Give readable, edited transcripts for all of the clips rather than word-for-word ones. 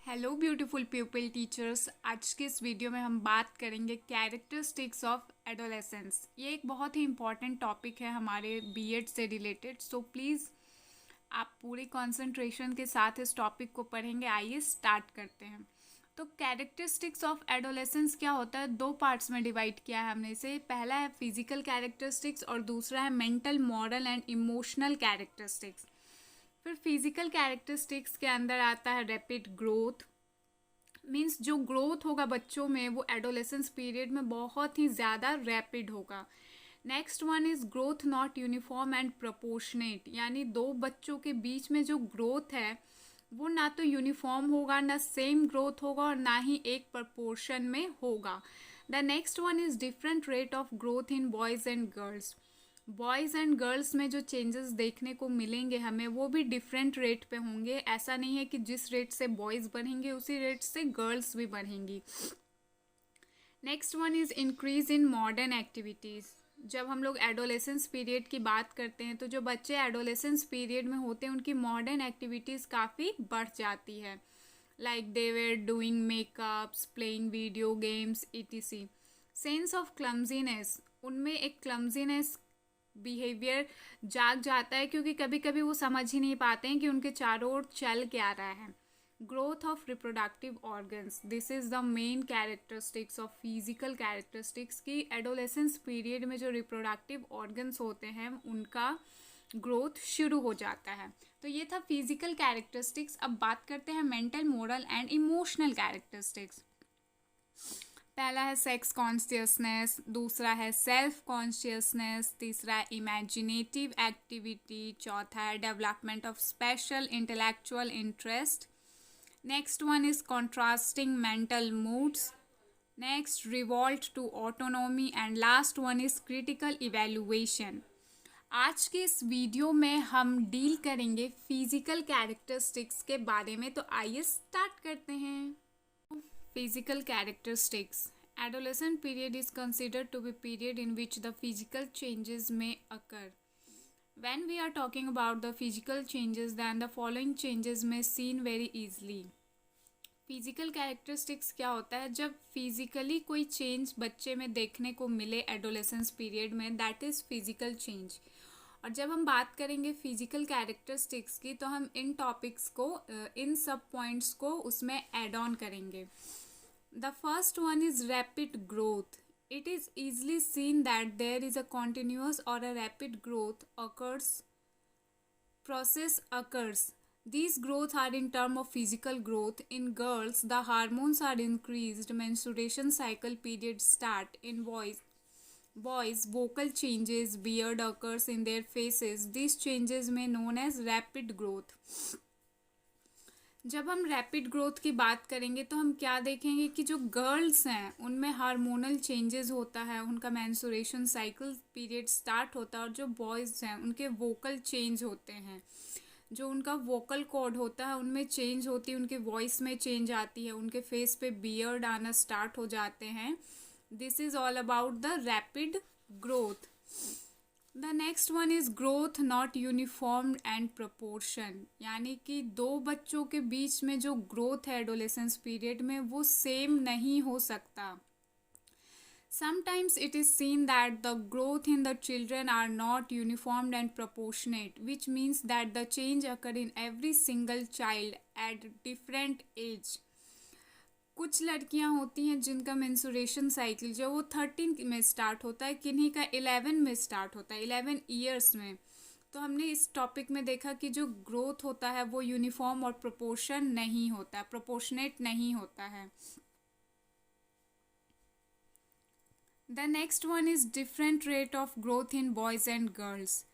Hello beautiful people teachers. आज के इस वीडियो में हम बात करेंगे कैरेक्टरिस्टिक्स ऑफ एडोलेसेंस। ये एक बहुत ही इम्पॉर्टेंट टॉपिक है हमारे बीएड से रिलेटेड, सो प्लीज़ आप पूरी कंसंट्रेशन के साथ इस टॉपिक को पढ़ेंगे। आइए स्टार्ट करते हैं। तो कैरेक्टरिस्टिक्स ऑफ एडोलेसेंस क्या होता है, दो पार्ट्स में डिवाइड किया है हमने इसे। पहला है फिजिकल कैरेक्टरिस्टिक्स और दूसरा है mental, moral and emotional characteristics. फिर फिजिकल कैरेक्टरिस्टिक्स के अंदर आता है रैपिड ग्रोथ, मीन्स जो ग्रोथ होगा बच्चों में वो एडोलेसेंस पीरियड में बहुत ही ज़्यादा रैपिड होगा। Next one is growth not uniform and proportionate, यानी दो बच्चों के बीच में जो ग्रोथ है वो ना तो यूनिफॉर्म होगा, ना सेम ग्रोथ होगा और ना ही एक प्रपोर्शन में होगा। The next one is different rate of growth in boys and girls. Boys and girls में जो चेंजेस देखने को मिलेंगे हमें वो भी डिफरेंट रेट पे होंगे। ऐसा नहीं है कि जिस रेट से बॉयज़ बढ़ेंगे उसी रेट से गर्ल्स भी बढ़ेंगी। Next one is increase in modern activities. जब हम लोग एडोलेसेंस पीरियड की बात करते हैं तो जो बच्चे एडोलेसेंस पीरियड में होते हैं उनकी मॉडर्न एक्टिविटीज़ काफ़ी बढ़ जाती है, like they were doing makeups, playing video games etc। Sense of clumsiness, उनमें एक क्लमजीनेस बिहेवियर जाग जाता है क्योंकि कभी कभी वो समझ ही नहीं पाते हैं कि उनके चारों ओर चल क्या रहा है। Growth of reproductive organs, this is the main characteristics of physical characteristics की एडोलेसेंस पीरियड में जो रिप्रोडक्टिव ऑर्गन्स होते हैं उनका ग्रोथ शुरू हो जाता है। तो ये था फिजिकल कैरेक्टरिस्टिक्स। अब बात करते हैं mental, moral and emotional characteristics. पहला है सेक्स कॉन्शियसनेस, दूसरा है सेल्फ कॉन्शियसनेस, तीसरा है इमेजिनेटिव एक्टिविटी, चौथा है development of special intellectual interest. Next one is contrasting mental moods, next revolt to autonomy and last one is critical evaluation. आज के इस वीडियो में हम डील करेंगे फिजिकल कैरेक्टरिस्टिक्स के बारे में, तो आइए स्टार्ट करते हैं। Physical characteristics. Adolescent period is considered to be period in which the physical changes may occur. When we are talking about the physical changes, then the following changes may seen very easily. Physical characteristics क्या होता है, जब physically कोई change बच्चे में देखने को मिले एडोलेसेंस पीरियड में, दैट इज़ फिजिकल चेंज। और जब हम बात करेंगे फिजिकल कैरेक्टरिस्टिक्स की तो हम इन टॉपिक्स को, इन सब पॉइंट्स को उसमें ऐड ऑन करेंगे। The first one is rapid growth. It is easily seen that there is a continuous और a rapid growth process occurs. These growth are in term of physical growth. In girls, the hormones are increased, menstruation cycle period start. In boys, vocal changes, beard occurs in their faces. These changes may known as rapid growth. जब हम rapid growth की बात करेंगे तो हम क्या देखेंगे कि जो गर्ल्स हैं उनमें हार्मोनल चेंजेस होता है, उनका मेंस्ट्रुएशन साइकिल पीरियड स्टार्ट होता है, और जो बॉयज़ हैं उनके वोकल चेंज होते हैं, जो उनका वोकल कॉर्ड होता है उनमें चेंज होती है, उनके वॉइस में चेंज आती है, उनके फेस पे बियर्ड आना स्टार्ट हो जाते हैं। This is all about the rapid growth. The next one is growth not uniform and proportion, यानी कि दो बच्चों के बीच में जो ग्रोथ है एडोलेसेंस पीरियड में वो सेम नहीं हो सकता। Sometimes it is seen that the growth in the children are not uniform and proportionate, which means that the change occur in every single child at different age. कुछ लड़कियां होती हैं जिनका मेंस्ट्रुएशन साइकिल जो वो 13 में स्टार्ट होता है, किन्हीं का 11 में स्टार्ट होता है, 11 ईयर्स में। तो हमने इस टॉपिक में देखा कि जो ग्रोथ होता है वो यूनिफॉर्म और प्रोपोर्शन नहीं होता, प्रोपोर्शनेट नहीं होता है। The next one is different rate of growth in boys and girls.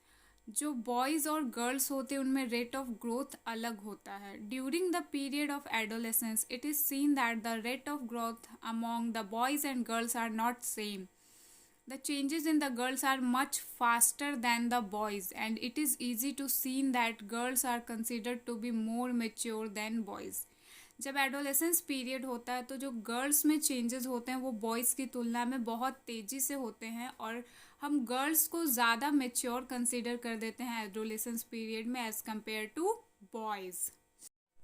जो बॉयज़ और गर्ल्स होते हैं उनमें रेट ऑफ ग्रोथ अलग होता है। During the period of adolescence it is seen that the rate of growth among the boys and girls are not same. The changes in the girls are much faster than the boys, and it is easy to see that girls are considered to be more mature than boys. जब adolescence period होता है तो जो girls में changes होते हैं वो boys की तुलना में बहुत तेज़ी से होते हैं, और हम गर्ल्स को ज़्यादा मेच्योर कंसिडर कर देते हैं एडोलेसेंस पीरियड में as compare to boys.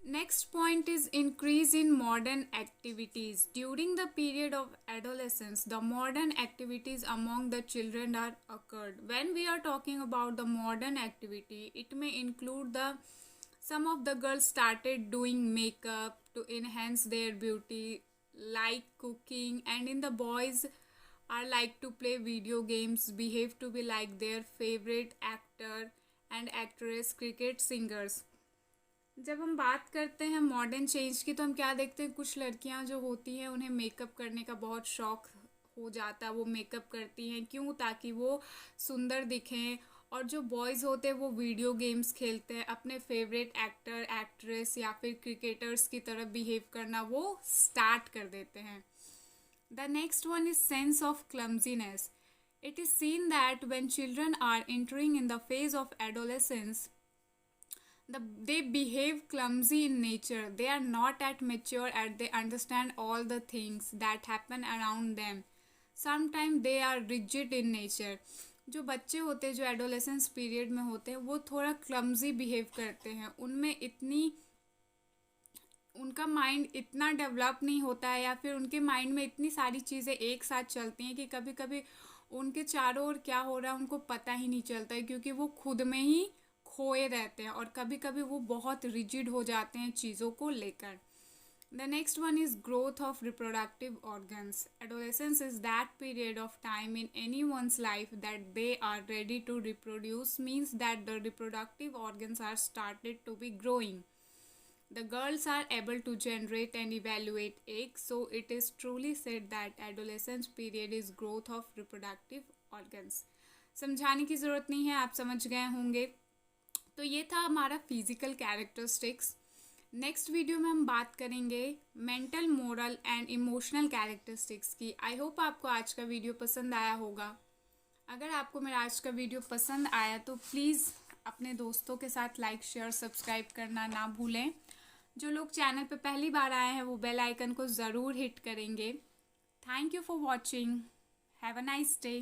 Next point is increase in modern activities. During the period of adolescence, the modern activities among the children are occurred. When we are talking about the modern activity, it may include the some of the girls started doing makeup to enhance their beauty, like cooking, and in the boys are like to play video games, behave to be like their favorite actor and actress, cricket singers. जब हम बात करते हैं modern change की तो हम क्या देखते हैं, कुछ लड़कियां जो होती हैं उन्हें मेकअप करने का बहुत शौक हो जाता है, वो मेकअप करती हैं क्यों, ताकि वो सुंदर दिखें। और जो बॉयज़ होते हैं वो वीडियो गेम्स खेलते हैं, अपने फेवरेट एक्टर एक्ट्रेस या फिर क्रिकेटर्स की तरह बिहेव करना वो स्टार्ट कर देते हैं। The next one is sense of clumsiness. It is seen that when children are entering in the phase of adolescence, they behave clumsy in nature. They are not at mature and they understand all the things that happen around them. Sometimes they are rigid in nature. जो बच्चे होते हैं जो adolescence period में होते हैं वो थोड़ा क्लमजी बिहेव करते हैं, उनमें इतनी उनका माइंड इतना डेवलप नहीं होता है या फिर उनके माइंड में इतनी सारी चीज़ें एक साथ चलती हैं कि कभी कभी उनके चारों ओर क्या हो रहा है उनको पता ही नहीं चलता है, क्योंकि वो खुद में ही खोए रहते हैं और कभी कभी वो बहुत रिजिड हो जाते हैं चीज़ों को लेकर। The next one is growth of reproductive organs. Adolescence is that period of time in any one's life that they are ready to reproduce, means that the reproductive organs are started to be growing. The girls are able to generate and evaluate eggs, so it is truly said that adolescence period is growth of reproductive organs. समझाने की ज़रूरत नहीं है, आप समझ गए होंगे। तो ये था हमारा फिजिकल कैरेक्टरिस्टिक्स। नेक्स्ट वीडियो में हम बात करेंगे mental, moral and emotional characteristics की। आई होप आपको आज का वीडियो पसंद आया होगा। अगर आपको मेरा आज का वीडियो पसंद आया तो प्लीज़ अपने दोस्तों के साथ लाइक शेयर सब्सक्राइब करना ना भूलें। जो लोग चैनल पे पहली बार आए हैं वो बेल आइकन को ज़रूर हिट करेंगे। Thank you for watching. Have a nice day.